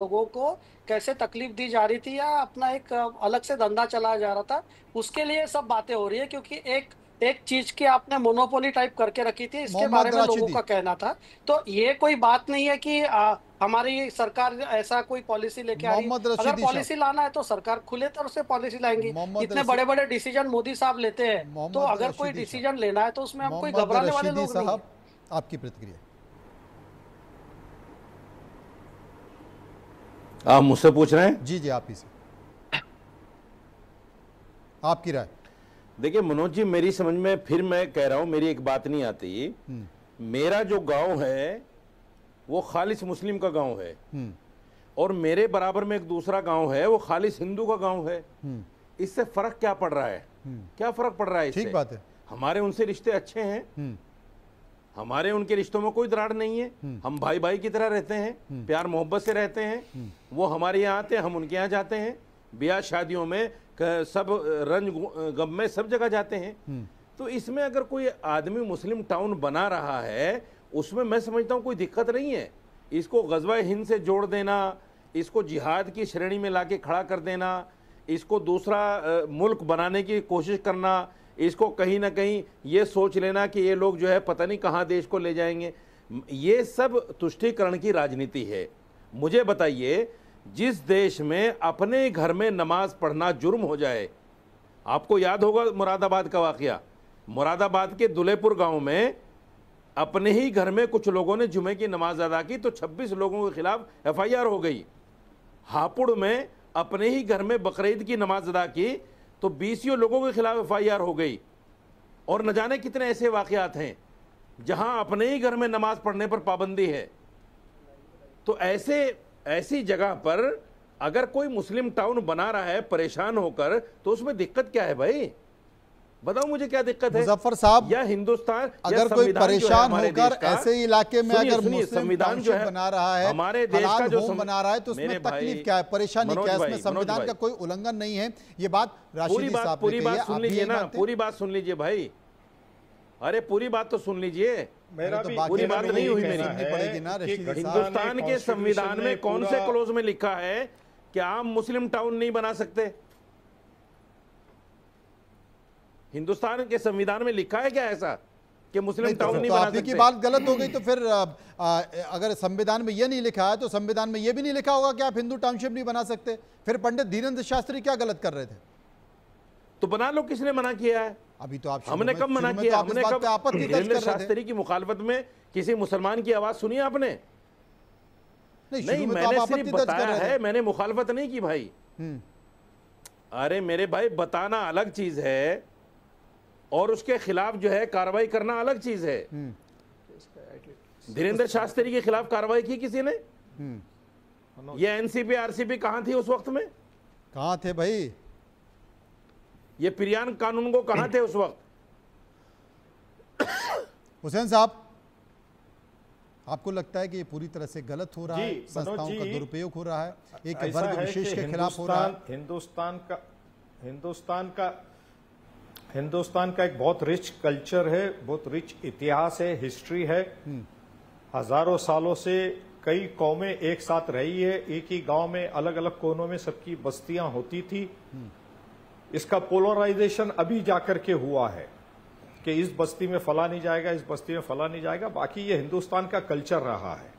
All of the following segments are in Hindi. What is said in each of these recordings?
लोगों को कैसे तकलीफ दी जा रही थी या अपना एक अलग से धंधा चलाया जा रहा था, उसके लिए सब बातें हो रही है। क्योंकि एक एक चीज की आपने मोनोपोली टाइप करके रखी थी, इसके बारे मोहम्मद में लोगों राशिदी। का कहना था। तो ये कोई बात नहीं है कि हमारी सरकार ऐसा कोई पॉलिसी लेके आ रही है। मोहम्मद अगर रशीदी साहब। पॉलिसी लाना है तो सरकार खुले तौर से पॉलिसी लाएंगी। मोहम्मद इतने रशी बड़े बड़े डिसीजन मोदी साहब लेते हैं, तो मोहम्मद अगर कोई रशीदी साहब। डिसीजन लेना है तो उसमें हम कोई मोहम्मद घबराने वाले रशीदी लोग नहीं है। साहब, आपकी प्रतिक्रिया। आप मुझसे पूछ रहे हैं? जी जी, आप ही से, आपकी राय। देखिए मनोज जी, मेरी समझ में फिर मैं कह रहा हूं, मेरी एक बात नहीं आती। मेरा जो गांव है वो खालिस मुस्लिम का गांव है, और मेरे बराबर में एक दूसरा गांव है वो खालिस हिंदू का गांव है। इससे फर्क क्या पड़ रहा है? क्या फर्क पड़ रहा है इससे? ठीक बात है। हमारे उनसे रिश्ते अच्छे हैं, हमारे उनके रिश्तों में कोई दरार नहीं है। हम भाई भाई की तरह रहते हैं, प्यार मोहब्बत से रहते हैं। वो हमारे यहाँ आते हैं, हम उनके यहाँ जाते हैं, ब्याह शादियों में सब रंज गम में सब जगह जाते हैं। तो इसमें अगर कोई आदमी मुस्लिम टाउन बना रहा है, उसमें मैं समझता हूँ कोई दिक्कत नहीं है। इसको गज़वा हिंद से जोड़ देना, इसको जिहाद की श्रेणी में लाके खड़ा कर देना, इसको दूसरा मुल्क बनाने की कोशिश करना, इसको कहीं ना कहीं ये सोच लेना कि ये लोग जो है पता नहीं कहाँ देश को ले जाएंगे, ये सब तुष्टीकरण की राजनीति है। मुझे बताइए, जिस देश में अपने घर में नमाज पढ़ना जुर्म हो जाए, आपको याद होगा मुरादाबाद का वाकया। मुरादाबाद के दुलेपुर गांव में अपने ही घर में कुछ लोगों ने जुमे की नमाज अदा की तो 26 लोगों के खिलाफ FIR हो गई। हापुड़ में अपने ही घर में बकरीद की नमाज अदा की तो 20 लोगों के खिलाफ FIR हो गई। और न जाने कितने ऐसे वाकयात हैं जहां अपने ही घर में नमाज पढ़ने पर पाबंदी है। तो ऐसी जगह पर अगर कोई मुस्लिम टाउन बना रहा है परेशान होकर, तो उसमें दिक्कत क्या है भाई? बताओ मुझे क्या दिक्कत है? मुजफ्फर साहब, या हिंदुस्तान, अगर कोई परेशान होकर ऐसे इलाके में अगर मुस्लिम संविधान जो है बना रहा है, हमारे देश का जो बना रहा है, तो उसमें तकलीफ क्या है, परेशानी क्या है? इसमें संविधान का कोई उल्लंघन नहीं है। ये बात राशिदी साहब ने कही है। पूरी बात सुन लीजिए ना, पूरी बात सुन लीजिए भाई। अरे पूरी बात तो सुन लीजिए। मेरा भी पूरी बात नहीं हुई मेरी। पड़ेगी ना रशीदी साहब। हिंदुस्तान के संविधान में कौन से क्लोज में लिखा है कि आप मुस्लिम टाउन नहीं बना सकते? हिंदुस्तान के संविधान में लिखा है क्या ऐसा कि मुस्लिम टाउन नहीं बना सकते? आपकी बात गलत हो गई। तो फिर अगर संविधान में ये नहीं लिखा है तो संविधान में ये भी नहीं लिखा होगा कि आप हिंदू टाउनशिप नहीं बना सकते। फिर पंडित धीरेन्द्र शास्त्री क्या गलत कर रहे थे? तो बना लो, किसने मना किया है? अभी तो आप हमने कब मना किया? हमने कब आपत्ति दर्ज कर रहे थे? शास्त्री की मुखालफत में किसी मुसलमान की आवाज सुनी आपने? नहीं, मैंने सिर्फ बताया है, मैंने मुखालफत नहीं की भाई। अरे मेरे भाई, बताना अलग चीज है और उसके खिलाफ जो है कार्रवाई करना अलग चीज है। धीरेन्द्र शास्त्री के खिलाफ कार्रवाई की किसी ने? ये NCP RCP कहां थी उस वक्त में? कहां थे भाई? ये पिरियान कानून को कहां थे उस वक्त? हुसैन साहब, आपको लगता है कि ये पूरी तरह से गलत हो रहा है, संस्थाओं का दुरुपयोग हो रहा है, एक वर्ग विशेष के खिलाफ हो रहा है? हिंदुस्तान का एक बहुत रिच कल्चर है, बहुत रिच इतिहास है, हिस्ट्री है। हजारों सालों से कई कौमें एक साथ रही है, एक ही गांव में अलग अलग कोनों में सबकी बस्तियां होती थी। इसका पोलराइजेशन अभी जाकर के हुआ है कि इस बस्ती में फला नहीं जाएगा, इस बस्ती में फला नहीं जाएगा। बाकी ये हिंदुस्तान का कल्चर रहा है।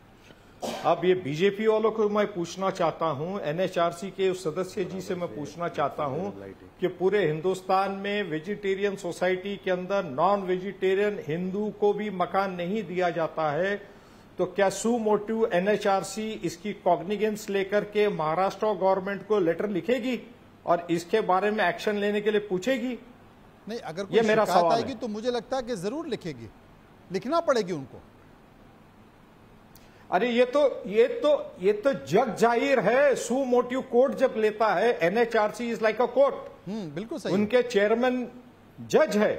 अब ये बीजेपी वालों को मैं पूछना चाहता हूं, NHRC के उस सदस्य जी से मैं पूछना चाहता हूं कि पूरे हिंदुस्तान में वेजिटेरियन सोसाइटी के अंदर नॉन वेजिटेरियन हिंदू को भी मकान नहीं दिया जाता है, तो क्या सू मोटिव NHRC इसकी कॉग्निजेंस लेकर के महाराष्ट्र गवर्नमेंट को लेटर लिखेगी और इसके बारे में एक्शन लेने के लिए पूछेगी? नहीं, अगर कोई शिकायत आएगी तो मुझे लगता है कि जरूर लिखेगी, लिखना पड़ेगी उनको। अरे ये तो जग जाहिर है। सू मोटिव कोर्ट जब लेता है, NHRC is like a court. बिल्कुल सही। उनके चेयरमैन जज है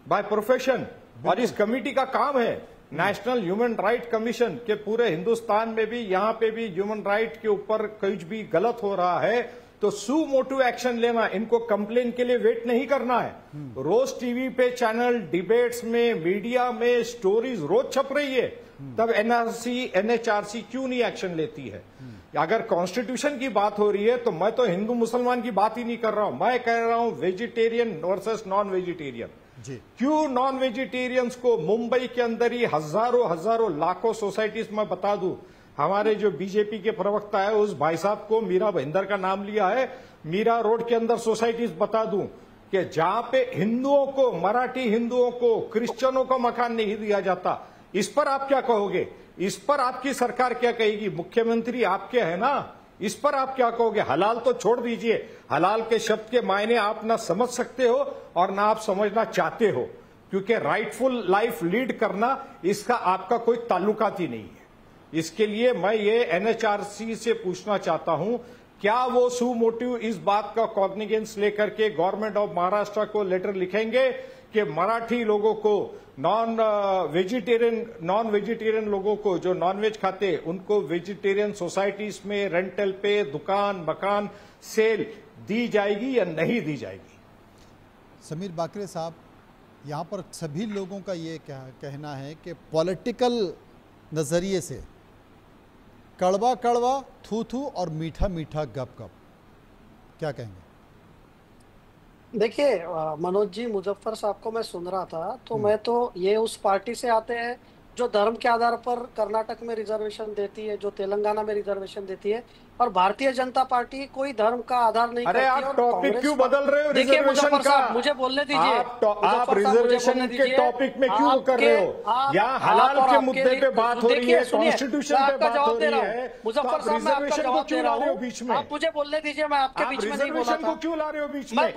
बाय प्रोफेशन, और इस कमिटी का काम है नेशनल ह्यूमन राइट कमीशन के पूरे हिंदुस्तान में भी, यहां पे भी ह्यूमन राइट के ऊपर कुछ भी गलत हो रहा है तो सू मोटिव एक्शन लेना, इनको कंप्लेन के लिए वेट नहीं करना है। रोज टीवी पे चैनल, डिबेट्स में, मीडिया में स्टोरीज रोज छप रही है, तब NHRC क्यों नहीं एक्शन लेती है? अगर कॉन्स्टिट्यूशन की बात हो रही है तो मैं तो हिंदू मुसलमान की बात ही नहीं कर रहा हूं, मैं कह रहा हूं वेजिटेरियन वर्सेस नॉन वेजिटेरियन। क्यों नॉन वेजिटेरियंस को मुंबई के अंदर ही हजारों लाखों सोसाइटीज में बता दूं, हमारे जो बीजेपी के प्रवक्ता है उस भाई साहब को मीरा भाईंदर का नाम लिया है, मीरा रोड के अंदर सोसाइटीज बता दूं कि जहां पे हिंदुओं को, मराठी हिंदुओं को, क्रिश्चियनों को मकान नहीं दिया जाता। इस पर आप क्या कहोगे? इस पर आपकी सरकार क्या कहेगी? मुख्यमंत्री आपके है ना, इस पर आप क्या कहोगे? हलाल तो छोड़ दीजिए, हलाल के शब्द के मायने आप ना समझ सकते हो और ना आप समझना चाहते हो, क्योंकि राइटफुल लाइफ लीड करना इसका आपका कोई ताल्लुकात ही नहीं है। इसके लिए मैं ये एनएचआरसी से पूछना चाहता हूं, क्या वो सू मोटिव इस बात का कॉग्निजेंस लेकर के गवर्नमेंट ऑफ महाराष्ट्र को लेटर लिखेंगे कि मराठी लोगों को, नॉन वेजिटेरियन लोगों को जो नॉनवेज खाते उनको वेजिटेरियन सोसाइटीज में रेंटल पे दुकान मकान सेल दी जाएगी या नहीं दी जाएगी? समीर बाकरे साहब, यहाँ पर सभी लोगों का ये कहना है कि पॉलिटिकल नज़रिए से कड़वा कड़वा, थू थू और मीठा मीठा गप गप, क्या कहेंगे? देखिए मनोज जी, मुजफ्फर साहब को मैं सुन रहा था तो मैं तो, ये उस पार्टी से आते हैं जो धर्म के आधार पर कर्नाटक में रिजर्वेशन देती है, जो तेलंगाना में रिजर्वेशन देती है, और भारतीय जनता पार्टी कोई धर्म का आधार नहीं करती। आप टॉपिक क्यों बदल रहे हो? देखिए मुजफ्फर साहब, मुझे बोलने दीजिए। आप रिजर्वेशन के टॉपिक में क्यों कर रहे हो? यहाँ हलाल के मुद्दे पे बात हो रही है, कॉन्स्टिट्यूशन पे बात हो रही है। मुजफ्फर साहब, मैं आपका जवाब दे रहा हूँ, बीच में आप मुझे बोलने दीजिए, मैं आपके बीच में नहीं बोल रहा था। को क्यों ला रहे हो बीच में?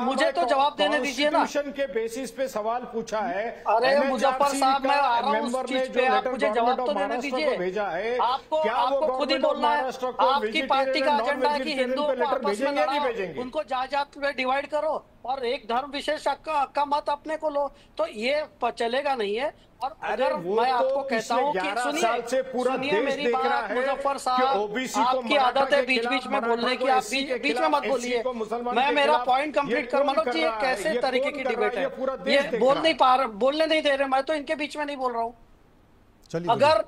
मुझे तो जवाब देने दीजिए ना। कॉन्स्टिट्यूशन के बेसिस पे सवाल पूछा है। अरे मुजफ्फर साहब, मैं आ रहा हूँ उस चीज पे, आप मुझे जवाब तो देने दीजिए। भेजा है, आपको खुद ही बोलना है, आपकी पार्टी का एजेंडा है कि हिंदुओं को आपस में लड़ाओ, उनको जात में डिवाइड करो और एक धर्म विशेष का मत अपने को लो, तो ये चलेगा नहीं है। और अगर मैं आपको कहता हूँ कि सुनिए मेरी बात मुजफ्फर साहब, आपकी आदत है बीच बीच में बोलने की, आप बीच में मत बोलिए। मैं मेरा पॉइंट कंप्लीट कर, मनोज जी ये कैसे तरीके की डिबेट है, ये बोलने नहीं दे रहे, मैं तो इनके बीच में नहीं बोल रहा हूँ। अगर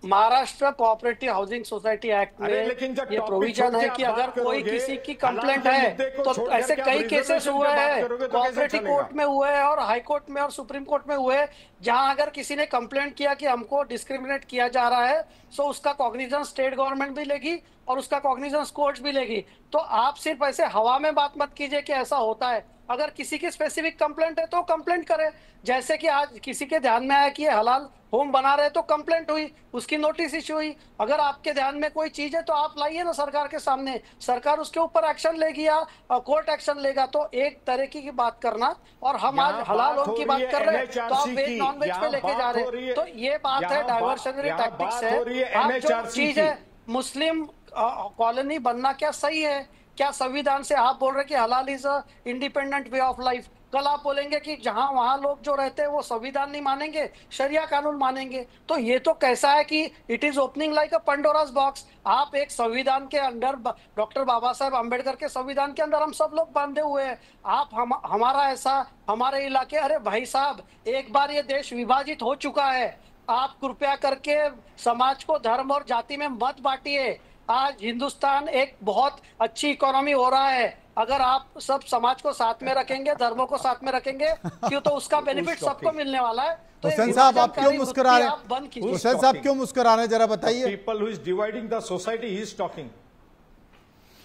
Maharashtra cooperative housing society act में ये प्रोविजन है कि अगर कोई किसी की कंप्लेंट है, तो ऐसे कई केसेस हुए हैं, कोऑपरेटिव कोर्ट में हुए हैं और हाई कोर्ट में और सुप्रीम कोर्ट में हुए, जहां अगर किसी ने कंप्लेंट किया कि हमको डिस्क्रिमिनेट किया जा रहा है, तो उसका कॉग्निजेंस स्टेट गवर्नमेंट भी लेगी और उसका कॉग्निजेंस कोर्ट्स भी लेगी। तो आप सिर्फ ऐसे हवा में बात मत कीजिए कि ऐसा होता है। अगर किसी की स्पेसिफिक कंप्लेंट है तो कंप्लेंट करे, जैसे कि आज किसी के ध्यान में आया कि ये हलाल होम बना रहे तो कंप्लेंट हुई, उसकी नोटिस इश्यू हुई। अगर आपके ध्यान में कोई चीज है तो आप लाइए ना सरकार के सामने, सरकार उसके ऊपर एक्शन लेगी या कोर्ट एक्शन लेगा। तो एक तरीके की बात करना, और हम आज हलाल होम की बात कर रहे हैं तो आप वेज नॉन वेज पे लेके जा रहे हैं, तो ये बात है डाइवर्शनरी टैक्टिक्स है। आप जो चीज है मुस्लिम कॉलोनी बनना क्या सही है? क्या संविधान से आप बोल रहे कि हलाल is a independent way of life, कल आप बोलेंगे कि जहां वहां लोग जो रहते हैं वो संविधान नहीं मानेंगे, शरिया कानून मानेंगे। तो ये तो कैसा है कि it is opening like a Pandora's box. आप एक संविधान के अंदर, डॉक्टर बाबा साहेब अम्बेडकर के संविधान के अंदर हम सब लोग बांधे हुए हैं। आप हमारा ऐसा, हमारे इलाके, अरे भाई साहब एक बार ये देश विभाजित हो चुका है, आप कृपया करके समाज को धर्म और जाति में मत बांटिए। आज हिंदुस्तान एक बहुत अच्छी इकोनॉमी हो रहा है, अगर आप सब समाज को साथ में रखेंगे, धर्मों को साथ में रखेंगे, क्यों तो उसका बेनिफिट सबको मिलने वाला है। तो हुसैन साहब आप क्यों मुस्कुरा रहे हैं? हुसैन साहब क्यों मुस्कुरा रहे हैं, जरा बताइए। People who is dividing the society he is talking.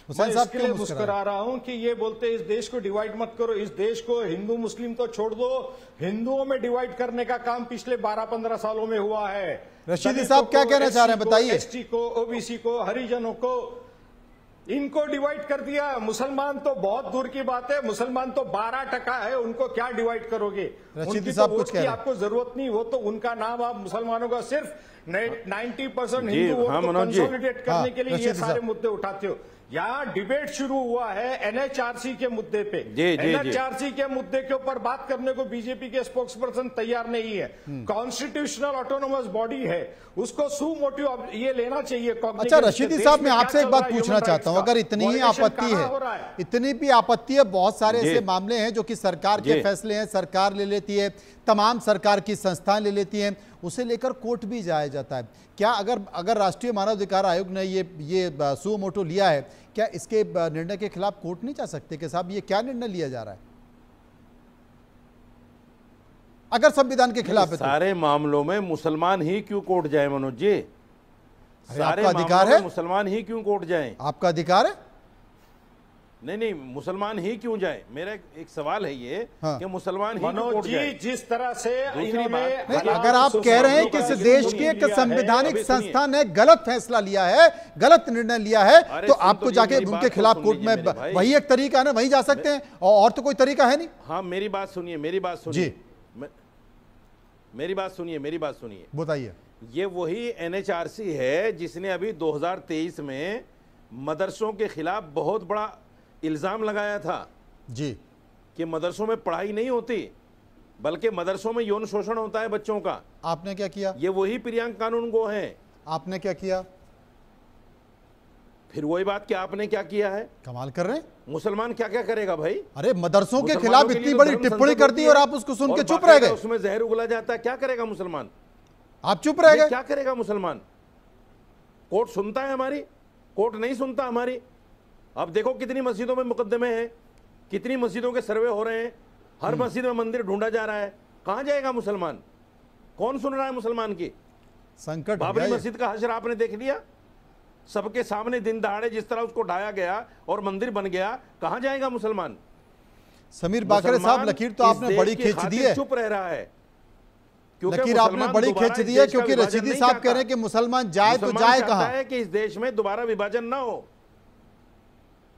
Hussain साहब क्यों मुस्कुरा रहा हूं कि ये बोलते इस देश को डिवाइड मत करो, इस देश को हिंदू मुस्लिम तो छोड़ दो, हिंदुओं में डिवाइड करने का काम पिछले 12-15 सालों में हुआ है। रशीदी साहब क्या कहना चाह रहे हैं, बताइए। एसटी को, ओबीसी को, हरिजनों को, इनको डिवाइड कर दिया। मुसलमान तो बहुत दूर की बात है, मुसलमान तो 12% है, उनको क्या डिवाइड करोगे? रशीदी साहब कुछ कह रहे हैं। आपको जरूरत नहीं हो तो उनका नाम आप मुसलमानों का सिर्फ 90% हिंदू वोट को कंसोलिडेट करने के लिए ये सारे मुद्दे उठाते हो। यहाँ डिबेट शुरू हुआ है एनएचआरसी के मुद्दे पे। एनएचआरसी के मुद्दे के ऊपर बात करने को बीजेपी के स्पोक्स पर्सन तैयार नहीं है। कॉन्स्टिट्यूशनल ऑटोनोमस बॉडी है, उसको सू मोटिव ये लेना चाहिए। अच्छा रशीदी साहब, मैं आपसे एक बात पूछना चाहता हूं, अगर इतनी ही आपत्ति है, इतनी भी आपत्ति है, बहुत सारे ऐसे मामले हैं जो कि सरकार के फैसले हैं, सरकार ले लेती है, तमाम सरकार की संस्थाएं ले लेती हैं, उसे लेकर कोर्ट भी जाया जाता है। क्या अगर राष्ट्रीय मानवाधिकार आयोग ने ये सुओ मोटो लिया है, क्या इसके निर्णय के खिलाफ कोर्ट नहीं जा सकते कि साहब ये क्या निर्णय लिया जा रहा है, अगर संविधान के खिलाफ है? सारे मामलों में मुसलमान ही क्यों कोर्ट जाए मनोज जी? सारे अधिकार है, मुसलमान ही क्यों कोर्ट जाएं? आपका अधिकार है। नहीं, मुसलमान ही क्यों जाए? मेरा एक सवाल है ये कि मुसलमान ही क्यों कोर्ट जी जाए? जिस तरह से अगर आप कह रहे हैं कि इस देश के एक संवैधानिक संस्था ने गलत फैसला लिया है, गलत निर्णय लिया है, तो आपको जाके उनके खिलाफ कोर्ट में, वही एक तरीका है ना, वही जा सकते हैं, और तो कोई तरीका है नहीं। हाँ, मेरी बात सुनिए, मेरी बात सुनिए, मेरी बात सुनिए, बताइए। ये वही एनएचआरसी है जिसने अभी 2023 में मदरसों के खिलाफ बहुत बड़ा इल्जाम लगाया था जी कि मदरसों में पढ़ाई नहीं होती बल्कि मदरसों में यौन शोषण होता है बच्चों का। आपने क्या किया? ये वही प्रियंका कानून गो हैं। आपने क्या किया? फिर वही बात कि आपने क्या किया है। कमाल कर रहे हैं। मुसलमान क्या क्या करेगा भाई? अरे मदरसों के खिलाफ इतनी बड़ी टिप्पणी कर दी और आप उसको सुन के चुप रह गए। उसमें जहर उगला जाता है, क्या करेगा मुसलमान? आप चुप रह गए। क्या करेगा मुसलमान? कोर्ट सुनता है हमारी? कोर्ट नहीं सुनता हमारी। अब देखो कितनी मस्जिदों में मुकदमे हैं, कितनी मस्जिदों के सर्वे हो रहे हैं, हर मस्जिद में मंदिर ढूंढा जा रहा है। कहां जाएगा मुसलमान? कौन सुन रहा है मुसलमान की? संकट। बाबरी मस्जिद का हश्र आपने देख लिया, सबके सामने दिन दहाड़े जिस तरह उसको ढाया गया और मंदिर बन गया। कहां जाएगा मुसलमान? समीर बाकरे साहब, लकीर तो आपने बड़ी खींच दी है। चुप रह रहा है, लकीर आपने बड़ी खींच दी है, क्योंकि रशीदी साहब कह रहे हैं कि मुसलमान जाए तो जाए कहां? है कि इस देश में दोबारा विभाजन ना हो।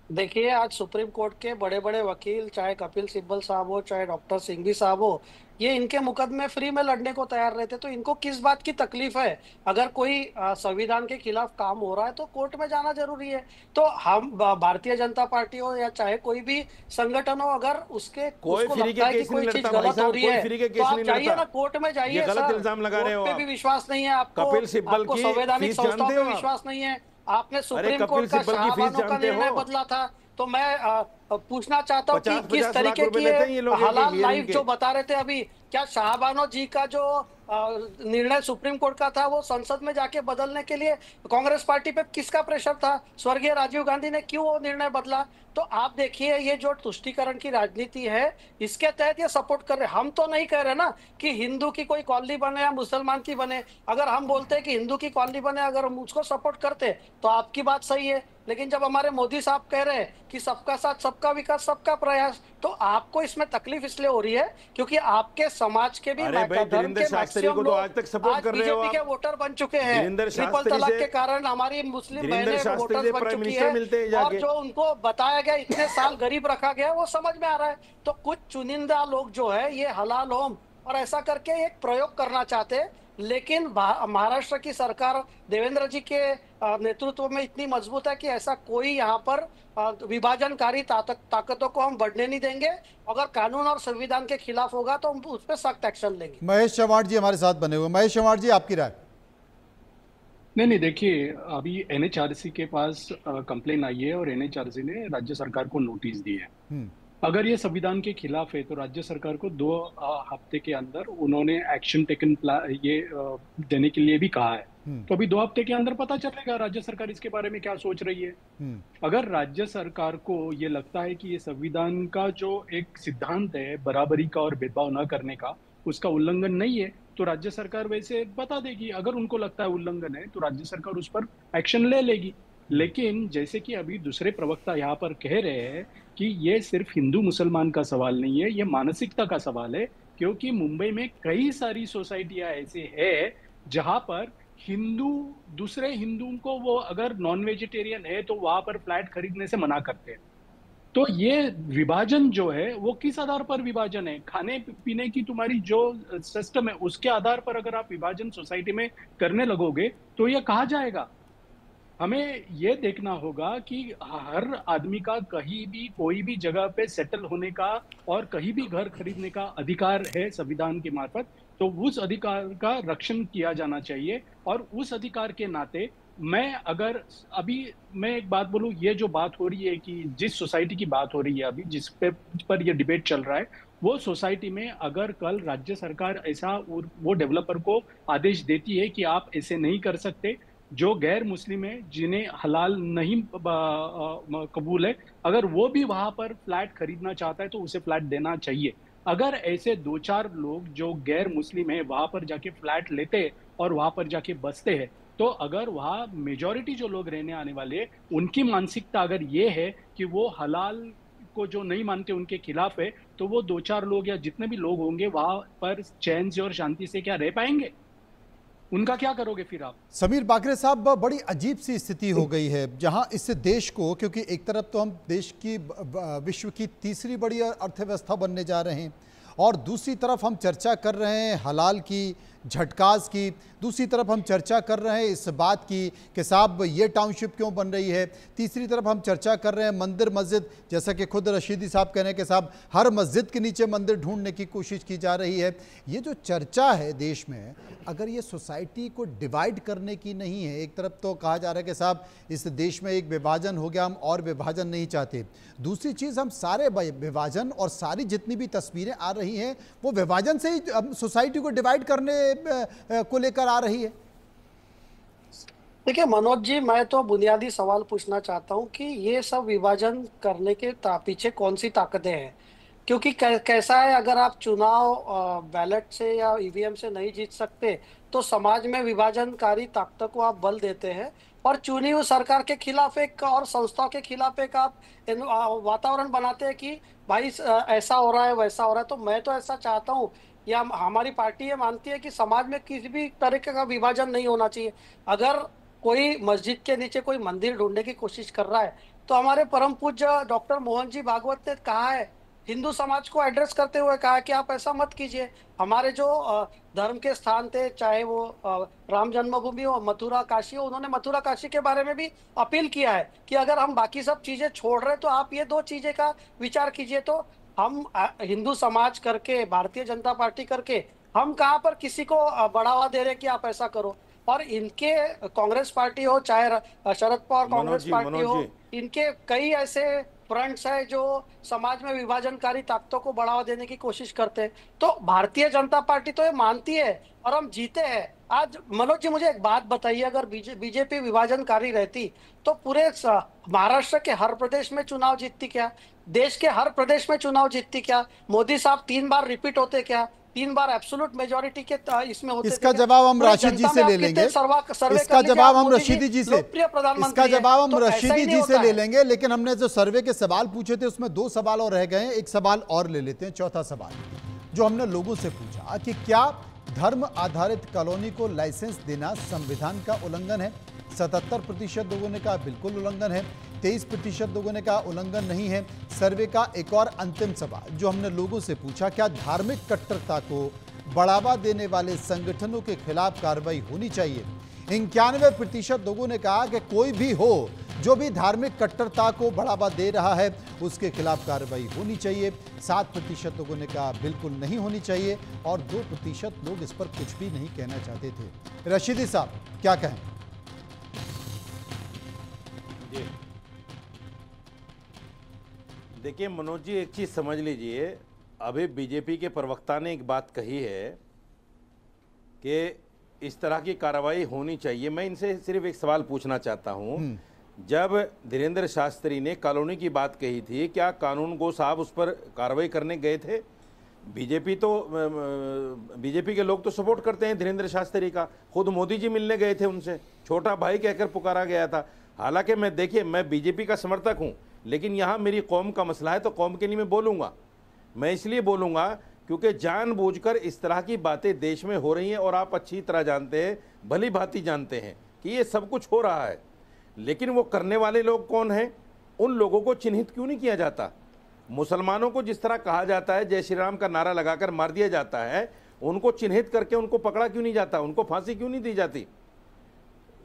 देखिए, आज सुप्रीम कोर्ट के बड़े बड़े वकील, चाहे कपिल सिब्बल साहब हो, चाहे डॉक्टर सिंघवी साहब हो, ये इनके मुकदमे फ्री में लड़ने को तैयार रहते। तो इनको किस बात की तकलीफ है? अगर कोई संविधान के खिलाफ काम हो रहा है तो कोर्ट में जाना जरूरी है। तो हम भारतीय जनता पार्टी हो या चाहे कोई भी संगठन हो, अगर उसके उसको लगता है कि कोई चीज गलत हो रही है तो आप जाइए ना, कोर्ट में जाइए। गलत इल्जाम लगा रहे हो। पे भी विश्वास नहीं है आपको, कपिल सिब्बल की संवैधानिक संस्थाओं पे विश्वास नहीं है। आपने सुप्रीम कोर्ट का शाहबानों का निर्णय बदला था। तो मैं पूछना चाहता हूँ कि किस तरीके की हालात लाइव जो बता रहे थे अभी, क्या शाहबानो जी का जो निर्णय सुप्रीम कोर्ट का था वो संसद में जाके बदलने के लिए कांग्रेस पार्टी पे किसका प्रेशर था? स्वर्गीय राजीव गांधी ने क्यों वो निर्णय बदला? तो आप देखिए, ये जो तुष्टीकरण की राजनीति है, इसके तहत ये सपोर्ट कर रहे। हम तो नहीं कह रहे ना कि हिंदू की कोई कॉलोनी बने या मुसलमान की बने। अगर हम बोलते हैं कि हिंदू की कॉलोनी बने, अगर हम उसको सपोर्ट करते तो आपकी बात सही है। लेकिन जब हमारे मोदी साहब कह रहे हैं कि सबका साथ, सबका विकास, सबका प्रयास, तो आपको इसमें तकलीफ इसलिए हो रही है क्योंकि आपके समाज के भी धर्म के मैक्सिमम लोग आज बीजेपी के वोटर बन चुके हैं। ट्रिपल तलाक के कारण हमारी मुस्लिम बहनें वोटर्स बन चुकी है, और जो उनको बताया गया इतने साल गरीब रखा गया वो समझ में आ रहा है। तो कुछ चुनिंदा लोग जो है ये हलाल होम और ऐसा करके एक प्रयोग करना चाहते हैं। लेकिन महाराष्ट्र की सरकार देवेंद्र जी के नेतृत्व में इतनी मजबूत है कि ऐसा कोई यहाँ पर विभाजनकारी ताकतों को हम बढ़ने नहीं देंगे। अगर कानून और संविधान के खिलाफ होगा तो हम उस पर सख्त एक्शन लेंगे। महेश चव्हाण जी हमारे साथ बने हुए। महेश चव्हाण जी, आपकी राय? नहीं, देखिए, अभी एनएचआरसी के पास कंप्लेन आई है और एनएचआरसी ने राज्य सरकार को नोटिस दी है। अगर ये संविधान के खिलाफ है तो राज्य सरकार को 2 हफ्ते के अंदर उन्होंने एक्शन टेकन ये देने के लिए भी कहा है। तो अभी 2 हफ्ते के अंदर पता चलेगा राज्य सरकार इसके बारे में क्या सोच रही है। अगर राज्य सरकार को ये लगता है कि ये संविधान का जो एक सिद्धांत है बराबरी का और भेदभाव न करने का, उसका उल्लंघन नहीं है, तो राज्य सरकार वैसे बता देगी। अगर उनको लगता है उल्लंघन है तो राज्य सरकार उस पर एक्शन ले लेगी। लेकिन जैसे कि अभी दूसरे प्रवक्ता यहाँ पर कह रहे हैं कि ये सिर्फ हिंदू मुसलमान का सवाल नहीं है, ये मानसिकता का सवाल है। क्योंकि मुंबई में कई सारी सोसाइटियां ऐसे हैं जहां पर हिंदू दूसरे हिंदुओं को, वो अगर नॉन वेजिटेरियन है तो वहां पर फ्लैट खरीदने से मना करते हैं। तो ये विभाजन जो है वो किस आधार पर विभाजन है? खाने पीने की तुम्हारी जो सिस्टम है उसके आधार पर अगर आप विभाजन सोसाइटी में करने लगोगे तो ये कहाँ जाएगा? हमें ये देखना होगा कि हर आदमी का कहीं भी कोई भी जगह पे सेटल होने का और कहीं भी घर खरीदने का अधिकार है संविधान के मार्फत। तो उस अधिकार का रक्षण किया जाना चाहिए। और उस अधिकार के नाते मैं एक बात बोलूं, ये जो बात हो रही है कि जिस सोसाइटी की बात हो रही है अभी, जिस पर ये डिबेट चल रहा है, वो सोसाइटी में अगर कल राज्य सरकार ऐसा वो डेवलपर को आदेश देती है कि आप ऐसे नहीं कर सकते, जो गैर मुस्लिम है जिन्हें हलाल नहीं कबूल है, अगर वो भी वहां पर फ्लैट खरीदना चाहता है तो उसे फ्लैट देना चाहिए। अगर ऐसे 2-4 लोग जो गैर मुस्लिम है वहां पर जाके फ्लैट लेते हैं और वहां पर जाके बसते हैं, तो अगर वहां मेजॉरिटी जो लोग रहने आने वाले उनकी मानसिकता अगर ये है कि वो हलाल को जो नहीं मानते उनके खिलाफ है, तो वो 2-4 लोग या जितने भी लोग होंगे वहां पर चैन से और शांति से क्या रह पाएंगे? उनका क्या करोगे फिर आप? समीर बाकरे साहब, बड़ी अजीब सी स्थिति हो गई है जहां इससे देश को, क्योंकि एक तरफ तो हम देश की विश्व की तीसरी बड़ी अर्थव्यवस्था बनने जा रहे हैं और दूसरी तरफ हम चर्चा कर रहे हैं हलाल की, झटकाज की, दूसरी तरफ हम चर्चा कर रहे हैं इस बात की कि साहब ये टाउनशिप क्यों बन रही है, तीसरी तरफ हम चर्चा कर रहे हैं मंदिर मस्जिद, जैसा कि खुद रशीदी साहब कह रहे हैं कि साहब हर मस्जिद के नीचे मंदिर ढूंढने की कोशिश की जा रही है। ये जो चर्चा है देश में, अगर ये सोसाइटी को डिवाइड करने की नहीं है, एक तरफ तो कहा जा रहा है कि साहब इस देश में एक विभाजन हो गया, हम और विभाजन नहीं चाहते, दूसरी चीज़ हम सारे विभाजन और सारी जितनी भी तस्वीरें आ रही हैं वो विभाजन से ही सोसाइटी को डिवाइड करने को लेकर आ रही है। देखिए मनोज जी, मैं तो बुनियादी सवाल पूछना चाहता हूं कि ये सब विभाजन करने के पीछे कौन सी ताकतें हैं? क्योंकि कैसा है, अगर आप चुनाव बैलेट से या ईवीएम से नहीं जीत सकते तो समाज में विभाजनकारी ताकतों को आप बल देते हैं और चुनी हुई सरकार के खिलाफ एक और संस्थाओं के खिलाफ एक आप वातावरण बनाते हैं कि भाई ऐसा हो रहा है वैसा हो रहा है। तो मैं तो ऐसा चाहता हूँ, या हमारी पार्टी ये मानती है कि समाज में किसी भी तरीके का विभाजन नहीं होना चाहिए। अगर कोई मस्जिद के नीचे कोई मंदिर ढूंढने की कोशिश कर रहा है तो हमारे परम पूज्य डॉक्टर मोहन जी भागवत ने कहा है, हिंदू समाज को एड्रेस करते हुए कहा कि आप ऐसा मत कीजिए। हमारे जो धर्म के स्थान थे, चाहे वो राम जन्मभूमि हो, मथुरा काशी हो, उन्होंने मथुरा काशी के बारे में भी अपील किया है कि अगर हम बाकी सब चीजें छोड़ रहे तो आप ये 2 चीजें का विचार कीजिए। तो हम हिंदू समाज करके, भारतीय जनता पार्टी करके, हम कहाँ पर किसी को बढ़ावा दे रहे कि आप ऐसा करो? और इनके कांग्रेस पार्टी हो, चाहे शरद पवार कांग्रेस पार्टी हो, इनके कई ऐसे फ्रंट्स है जो समाज में विभाजनकारी ताकतों को बढ़ावा देने की कोशिश करते हैं। तो भारतीय जनता पार्टी तो ये मानती है और हम जीते हैं। आज मनोज जी मुझे एक बात बताइए, अगर बीजेपी विभाजनकारी रहती तो पूरे महाराष्ट्र के हर प्रदेश में चुनाव जीतती क्या? देश के हर प्रदेश में चुनाव जीतती क्या? मोदी साहब 3 बार रिपीट होते क्या? 3 बार एब्सोल्यूट मेजॉरिटी के इसमें होते? इसका जवाब हम राशिद जी से ले लेंगे, इसका जवाब हम रशीदी जी से, इसका जवाब हम रशीदी जी से ले लेंगे। लेकिन हमने जो सर्वे के सवाल पूछे थे उसमें 2 सवाल और रह गए हैं, एक सवाल और ले लेते हैं। चौथा सवाल जो हमने लोगों से पूछा कि क्या धर्म आधारित कॉलोनी को लाइसेंस देना संविधान का उल्लंघन है? 77% लोगों ने कहा बिल्कुल उल्लंघन है, 23% लोगों ने कहा उल्लंघन नहीं है। सर्वे का एक और अंतिम सवाल जो हमने लोगों से पूछा, क्या धार्मिक कट्टरता को बढ़ावा देने वाले संगठनों के खिलाफ कार्रवाई होनी चाहिए? 91% लोगों ने कहा कि कोई भी हो जो भी धार्मिक कट्टरता को बढ़ावा दे रहा है उसके खिलाफ कार्रवाई होनी चाहिए। 7% लोगों ने कहा बिल्कुल नहीं होनी चाहिए और 2% लोग इस पर कुछ भी नहीं कहना चाहते थे। रशीदी साहब क्या कहें? देखिए मनोज जी, एक चीज समझ लीजिए, अभी बीजेपी के प्रवक्ता ने एक बात कही है कि इस तरह की कार्रवाई होनी चाहिए। मैं इनसे सिर्फ एक सवाल पूछना चाहता हूं, जब धीरेन्द्र शास्त्री ने कॉलोनी की बात कही थी, क्या कानून गो साहब उस पर कार्रवाई करने गए थे? बीजेपी के लोग तो सपोर्ट करते हैं धीरेन्द्र शास्त्री का, खुद मोदी जी मिलने गए थे उनसे, छोटा भाई कहकर पुकारा गया था। हालांकि मैं, देखिए, मैं बीजेपी का समर्थक हूं, लेकिन यहाँ मेरी कौम का मसला है तो कौम के लिए मैं बोलूँगा। मैं इसलिए बोलूँगा क्योंकि जानबूझकर इस तरह की बातें देश में हो रही हैं और आप अच्छी तरह जानते हैं, भली भांति जानते हैं कि ये सब कुछ हो रहा है। लेकिन वो करने वाले लोग कौन हैं? उन लोगों को चिन्हित क्यों नहीं किया जाता? मुसलमानों को जिस तरह कहा जाता है, जय श्री राम का नारा लगाकर मार दिया जाता है, उनको चिन्हित करके उनको पकड़ा क्यों नहीं जाता? उनको फांसी क्यों नहीं दी जाती?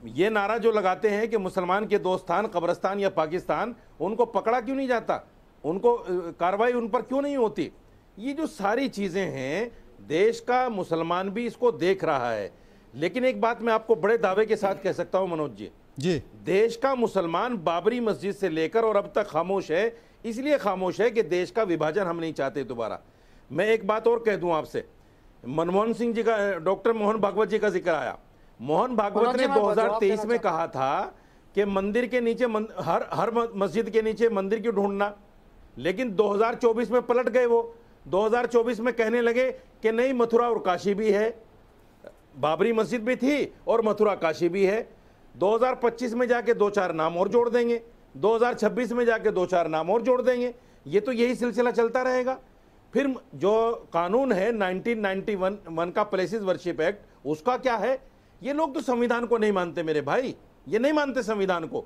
ये नारा जो लगाते हैं कि मुसलमान के दोस्तान कब्रिस्तान या पाकिस्तान, उनको पकड़ा क्यों नहीं जाता? उनको कार्रवाई उन पर क्यों नहीं होती? ये जो सारी चीजें हैं, देश का मुसलमान भी इसको देख रहा है। लेकिन एक बात मैं आपको बड़े दावे के साथ कह सकता हूं मनोज जी, देश का मुसलमान बाबरी मस्जिद से लेकर और अब तक खामोश है। इसलिए खामोश है कि देश का विभाजन हम नहीं चाहते दोबारा। मैं एक बात और कह दूं आपसे, मनमोहन सिंह जी का, डॉक्टर मोहन भागवत जी का जिक्र आया। मोहन भागवत ने 2023 में कहा था कि मंदिर के नीचे हर मस्जिद के नीचे मंदिर क्यों ढूंढना, लेकिन 2024 में पलट गए वो। 2024 में कहने लगे कि नहीं, मथुरा और काशी भी है, बाबरी मस्जिद भी थी और मथुरा काशी भी है। 2025 में जाके 2-4 नाम और जोड़ देंगे, 2026 में जाके 2-4 नाम और जोड़ देंगे। ये तो यही सिलसिला चलता रहेगा। फिर जो कानून है 1991 का प्लेसेस वर्शिप एक्ट, उसका क्या है? ये लोग तो संविधान को नहीं मानते मेरे भाई, ये नहीं मानते संविधान को।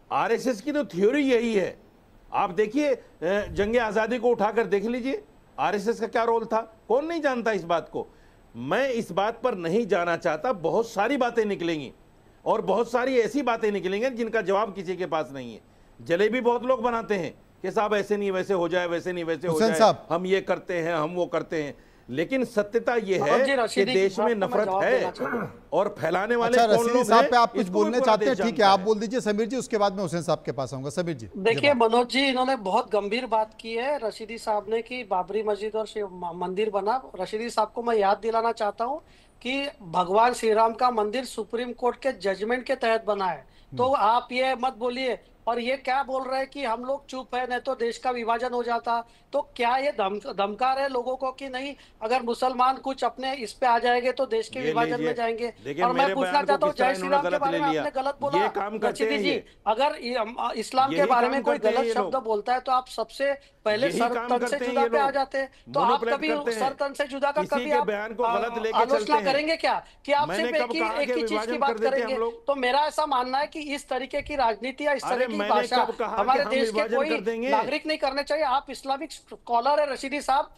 आरएसएस की तो थ्योरी यही है। आप देखिए, जंगे आजादी को उठाकर देख लीजिए, आरएसएस का क्या रोल था, कौन नहीं जानता इस बात को। मैं इस बात पर नहीं जाना चाहता। बहुत सारी बातें निकलेंगी और बहुत सारी ऐसी बातें निकलेंगी जिनका जवाब किसी के पास नहीं है। जलेबी बहुत लोग बनाते हैं कि साहब ऐसे नहीं वैसे हो जाए, वैसे नहीं वैसे हो जाए, हम ये करते हैं, हम वो करते हैं, लेकिन सत्यता ये है कि देश में नफरत है और फैलाने वाले कौन लोग हैं। साहब पे आप कुछ बोलना चाहते हैं? ठीक है, आप बोल दीजिए समीर जी, उसके बाद मैं हुसैन साहब के पास आऊंगा। समीर जी देखिए मनोज जी, इन्होंने बहुत गंभीर बात की है रशीदी साहब ने कि बाबरी मस्जिद और मंदिर बना। रशीदी साहब को मैं याद दिलाना चाहता हूँ कि भगवान श्री राम का मंदिर सुप्रीम कोर्ट के जजमेंट के तहत बना है। तो आप ये मत बोलिए। और ये क्या बोल रहे हैं कि हम लोग चुप है, नहीं तो देश का विभाजन हो जाता। तो क्या ये धमका रहे लोगों को कि नहीं, अगर मुसलमान कुछ अपने इस पे आ जाएंगे तो देश के विभाजन में जाएंगे। और मैं पूछना चाहता हूँ, जय श्री राम के बारे में आपने गलत बोला रशीदी जी। अगर इस्लाम के बारे में कोई गलत शब्द बोलता है तो आप सबसे पहले सर तन से जुदा पे आ जाते हैं। तो आप कभी सर तन से जुदा का कभी आप आलोचना करेंगे क्या कि आप सिर्फ एक ही चीज की बात करेंगे? तो मेरा ऐसा मानना है कि इस तरीके की राजनीति या इस तरह की भाषा हमारे देश के कोई नागरिक नहीं करने चाहिए। आप इस्लामिक स्कॉलर है रशीदी साहब,